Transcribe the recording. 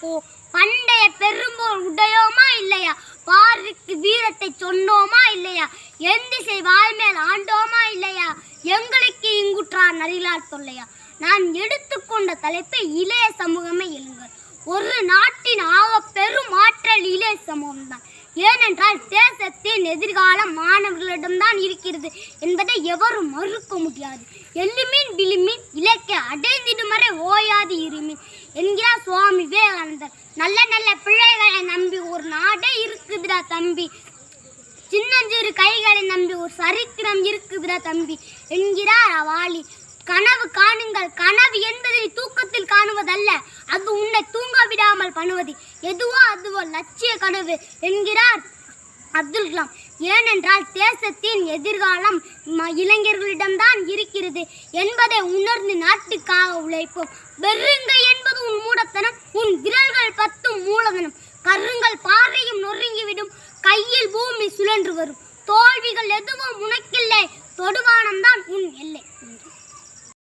போ. பண்டைய பெரும்போர் உடையோமா இல்லையா, பாருக்கு வீரத்தை சொன்னோமா இல்லையா, எந்திசை வாய்மேல் ஆண்டோமா இல்லையா, எங்களுக்கு இங்குற்றார் நரிலால் தொல்லையா. நான் எடுத்துக்கொண்ட தலைப்பை இளைய சமூகமே எழுங்கள். ஒரு நாட்டின் ஆக பெரும் ஆற்றல் இளைய சமூகம்தான். ஏனென்றால் தேசத்தின் எதிர்காலம் மாணவர்களிடம்தான் இருக்கிறது என்பதை எவரும் மறுக்க முடியாது. எல்லுமீன் விழுமீன் இலக்கை அடைந்திடும் வரை ஓயாது இருமீன் என்கிறார் சுவாமி விவேகானந்தர். நல்ல நல்ல பிள்ளைகளை நம்பி ஒரு நாடே இருக்குதுடா தம்பி, சின்னஞ்சிறு கைகளை நம்பி ஒரு சரித்திரம் இருக்குதுடா தம்பி என்கிறார் வாலி. கனவு காணுங்கள், கனவு என்பதை தூக்கத்தில் காணுவதல்ல, அது உன்னை தூங்க விடாமல் பண்ணுவது. எதுவோ அதுவோ லட்சிய கனவு என்கிறார் அப்துல் கலாம். ஏனென்றால் தேசத்தின் எதிர்காலம் இளைஞர்களிடம்தான் இருக்கிறது என்பதை உணர்ந்து நாட்டுக்காக உழைப்போம். வெறுங்கை என்பது உன் மூடத்தனம், உன் விரல்கள் 10 மூலதனம். கருங்கள் பாறையும் நொறுங்கிவிடும், கையில் பூமி சுழன்று வரும். தோல்விகள் எதுவும் உனக்கில்லை, தொடுவானம்தான் உன் எல்லை.